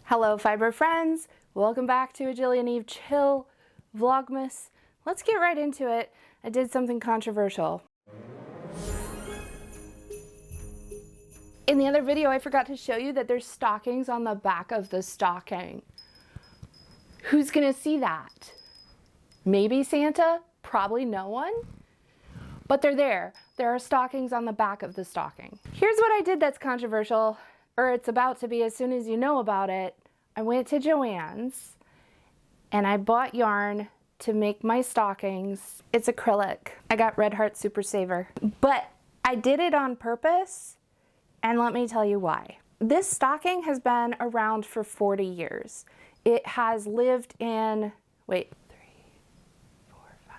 Hello fiber friends, welcome back to a Jilly and Eve Chill Vlogmas. Let's get right into it. I did something controversial. In the other video I forgot to show you that there's stockings on the back of the stocking. Who's gonna see that? Maybe Santa? Probably no one. But they're there. There are stockings on the back of the stocking. Here's what I did that's controversial, or it's about to be as soon as you know about it. I went to Joann's and I bought yarn to make my stockings. It's acrylic. I got Red Heart Super Saver. But I did it on purpose, and let me tell you why. This stocking has been around for 40 years. It has lived in, wait, 3, 4, 5,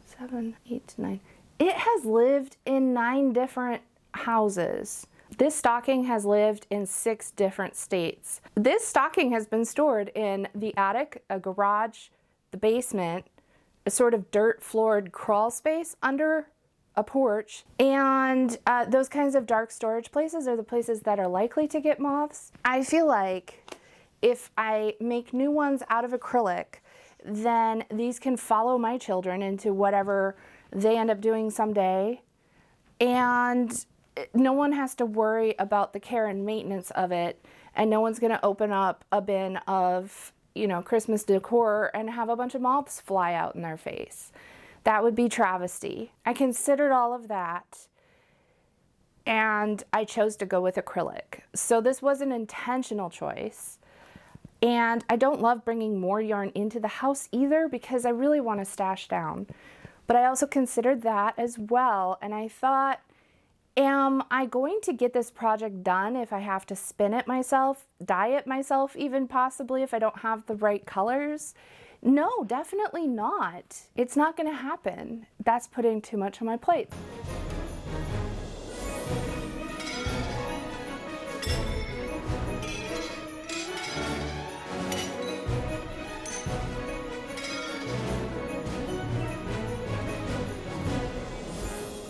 6, 7, 8, 9. It has lived in 9 different houses. This stocking has lived in 6 different states. This stocking has been stored in the attic, a garage, the basement, a sort of dirt floored crawl space under a porch, and those kinds of dark storage places are the places that are likely to get moths. I feel like if I make new ones out of acrylic, then these can follow my children into whatever they end up doing someday, and no one has to worry about the care and maintenance of it, and no one's going to open up a bin of, you know, Christmas decor and have a bunch of moths fly out in their face. That would be travesty. I considered all of that, and I chose to go with acrylic. So this was an intentional choice. And I don't love bringing more yarn into the house either because I really want to stash down. But I also considered that as well, and I thought, am I going to get this project done if I have to spin it myself, dye it myself even possibly if I don't have the right colors? No, definitely not. It's not going to happen. That's putting too much on my plate.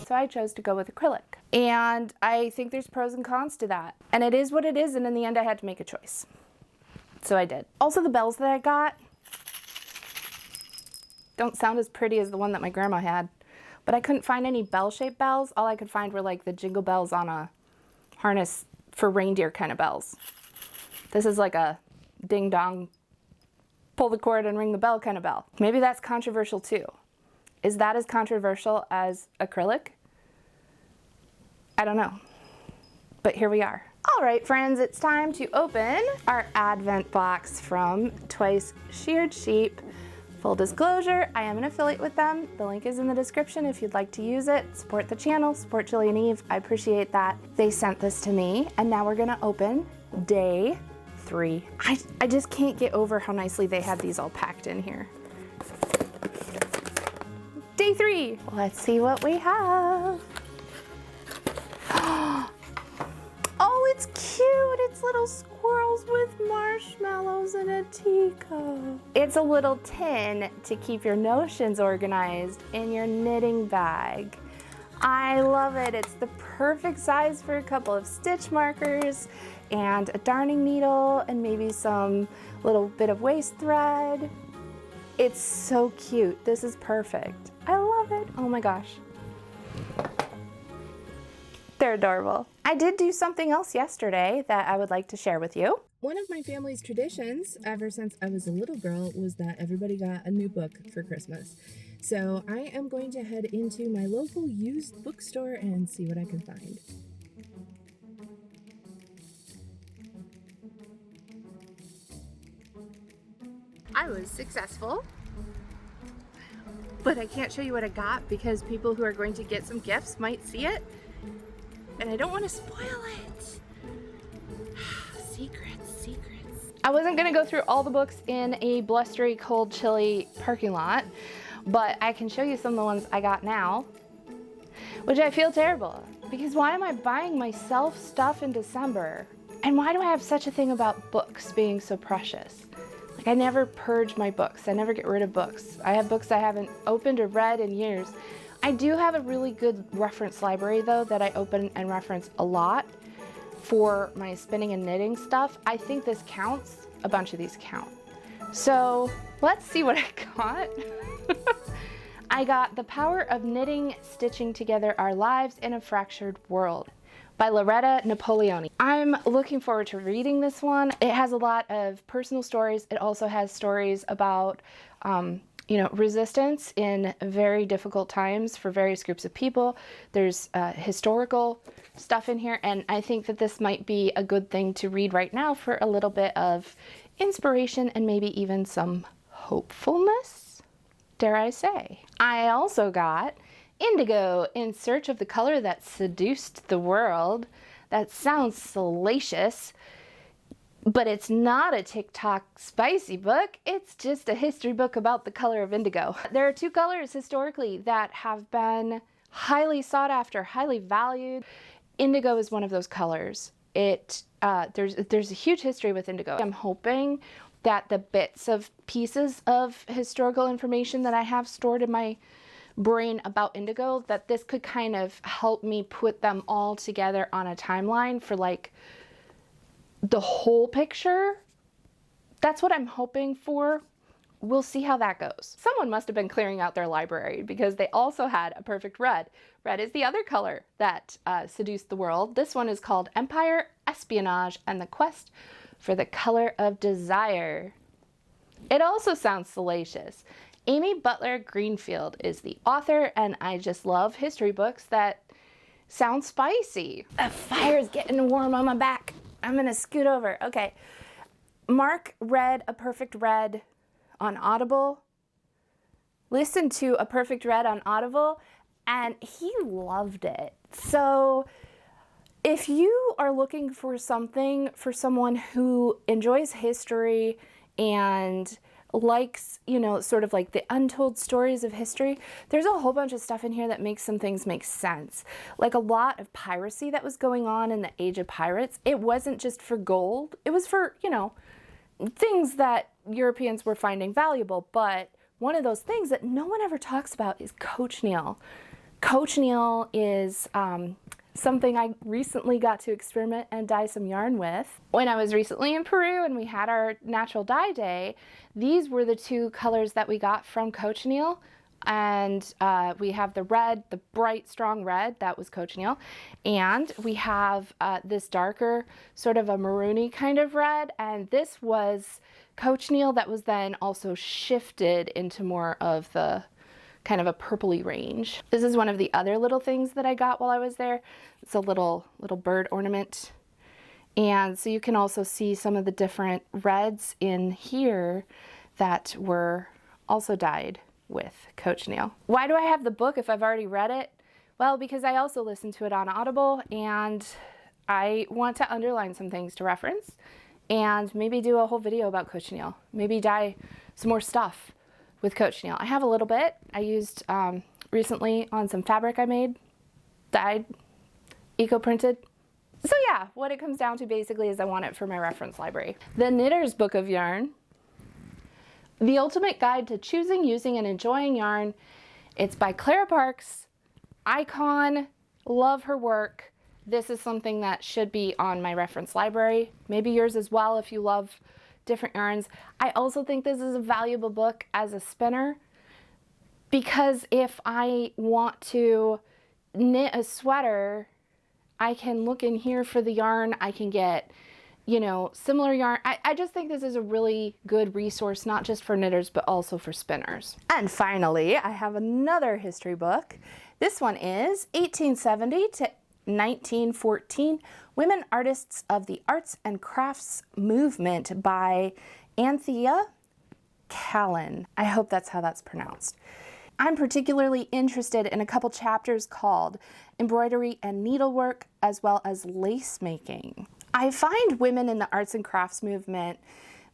So I chose to go with acrylic. And I think there's pros and cons to that. And it is what it is, and in the end I had to make a choice. So I did. Also, the bells that I got don't sound as pretty as the one that my grandma had. But I couldn't find any bell-shaped bells. All I could find were like the jingle bells on a harness for reindeer kind of bells. This is like a ding-dong, pull the cord and ring the bell kind of bell. Maybe that's controversial too. Is that as controversial as acrylic? I don't know, but here we are. All right, friends, it's time to open our Advent box from Twice Sheared Sheep. Full disclosure, I am an affiliate with them. The link is in the description if you'd like to use it. Support the channel, support Jilly and Eve. I appreciate that. They sent this to me, and now we're gonna open day 3. I just can't get over how nicely they had these all packed in here. Day 3, let's see what we have. Oh, it's cute. It's little squirrels with marshmallows in a teacup. It's a little tin to keep your notions organized in your knitting bag. I love it. It's the perfect size for a couple of stitch markers and a darning needle and maybe some little bit of waist thread. It's so cute. This is perfect. I love it. Oh my gosh. They're adorable. I did do something else yesterday that I would like to share with you. One of my family's traditions ever since I was a little girl was that everybody got a new book for Christmas. So I am going to head into my local used bookstore and see what I can find. I was successful, but I can't show you what I got because people who are going to get some gifts might see it, and I don't want to spoil it. Secrets. I wasn't going to go through all the books in a blustery, cold, chilly parking lot, but I can show you some of the ones I got now, which I feel terrible, because why am I buying myself stuff in December? And why do I have such a thing about books being so precious? Like, I never purge my books. I never get rid of books. I have books I haven't opened or read in years. I do have a really good reference library though that I open and reference a lot. for my spinning and knitting stuff. I think this counts. A bunch of these count. So let's see what I got. I got The Power of Knitting, Stitching Together Our Lives in a Fractured World by Loretta Napoleoni. I'm looking forward to reading this one. It has a lot of personal stories. It also has stories about, you know, resistance in very difficult times for various groups of people. There's historical stuff in here, and I think that this might be a good thing to read right now for a little bit of inspiration and maybe even some hopefulness, dare I say. I also got Indigo, In Search of the Color That Seduced the World. That sounds salacious, but it's not a TikTok spicy book. It's just a history book about the color of indigo. There are two colors historically that have been highly sought after, highly valued. Indigo is one of those colors. There's a huge history with indigo. I'm hoping that the bits of pieces of historical information that I have stored in my brain about indigo, that this could kind of help me put them all together on a timeline for like the whole picture. That's what I'm hoping for. We'll see how that goes. Someone must have been clearing out their library because they also had a perfect red. Red is the other color that seduced the world. This one is called Empire, Espionage, and the Quest for the Color of Desire. It also sounds salacious. Amy Butler Greenfield is the author, and I just love history books that sound spicy. The fire's getting warm on my back. I'm gonna scoot over. Okay. Mark read A Perfect Red on Audible. Listened to A Perfect Red on Audible, and he loved it. So if you are looking for something for someone who enjoys history and likes, you know, sort of like the untold stories of history, there's a whole bunch of stuff in here that makes some things make sense. Like a lot of piracy that was going on in the Age of Pirates. It wasn't just for gold. It was for, you know, things that Europeans were finding valuable. But one of those things that no one ever talks about is cochineal. Cochineal is something I recently got to experiment and dye some yarn with. When I was recently in Peru and we had our natural dye day, these were the two colors that we got from cochineal. And we have the red, the bright, strong red, that was cochineal. And we have this darker, sort of a maroony kind of red. And this was cochineal that was then also shifted into more of the kind of a purpley range. This is one of the other little things that I got while I was there. It's a little bird ornament. And so you can also see some of the different reds in here that were also dyed with cochineal. Why do I have the book if I've already read it? Well, because I also listened to it on Audible, and I want to underline some things to reference and maybe do a whole video about cochineal. Maybe dye some more stuff with cochineal. I have a little bit. I used recently on some fabric I made, dyed, eco-printed. So yeah, what it comes down to basically is I want it for my reference library. The Knitter's Book of Yarn. The Ultimate Guide to Choosing, Using, and Enjoying Yarn. It's by Clara Parks. Icon. Love her work. This is something that should be on my reference library. Maybe yours as well if you love different yarns. I also think this is a valuable book as a spinner, because if I want to knit a sweater, I can look in here for the yarn. I can get, you know, similar yarn. I just think this is a really good resource, not just for knitters, but also for spinners. And finally, I have another history book. This one is 1870 to 1914, Women Artists of the Arts and Crafts Movement by Anthea Callen. I hope that's how that's pronounced. I'm particularly interested in a couple chapters called Embroidery and Needlework, as well as Lace Making. I find women in the arts and crafts movement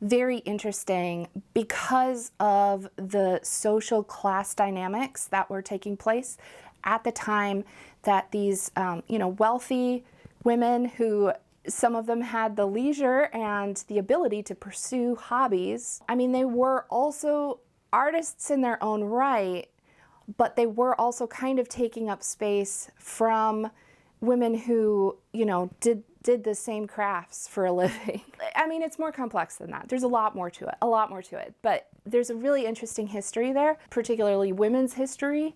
very interesting because of the social class dynamics that were taking place at the time that these, you know, wealthy women, who some of them had the leisure and the ability to pursue hobbies. I mean, they were also artists in their own right, but they were also kind of taking up space from women who, you know, did did the same crafts for a living. I mean, it's more complex than that. There's a lot more to it, but there's a really interesting history there, particularly women's history,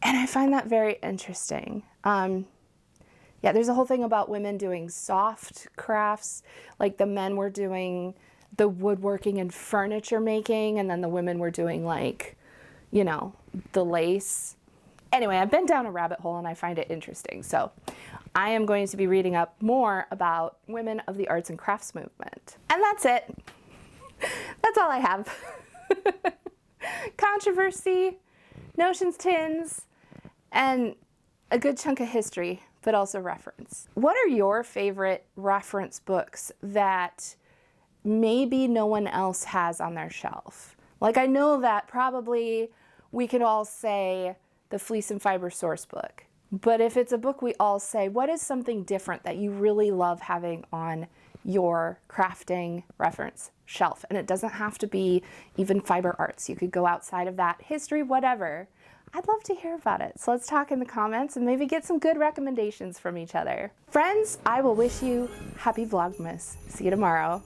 and I find that very interesting. Yeah, there's a whole thing about women doing soft crafts, like the men were doing the woodworking and furniture making, and then the women were doing, like, you know, the lace. Anyway, I've been down a rabbit hole and I find it interesting. So I am going to be reading up more about women of the arts and crafts movement. And that's it. That's all I have. Controversy, notions, tins, and a good chunk of history, but also reference. What are your favorite reference books that maybe no one else has on their shelf? Like, I know that probably we could all say the Fleece and Fiber Source book, but if it's a book we all say, what is something different that you really love having on your crafting reference shelf? And it doesn't have to be even fiber arts. You could go outside of that, history, whatever. I'd love to hear about it. So let's talk in the comments and maybe get some good recommendations from each other. Friends, I will wish you happy Vlogmas. See you tomorrow.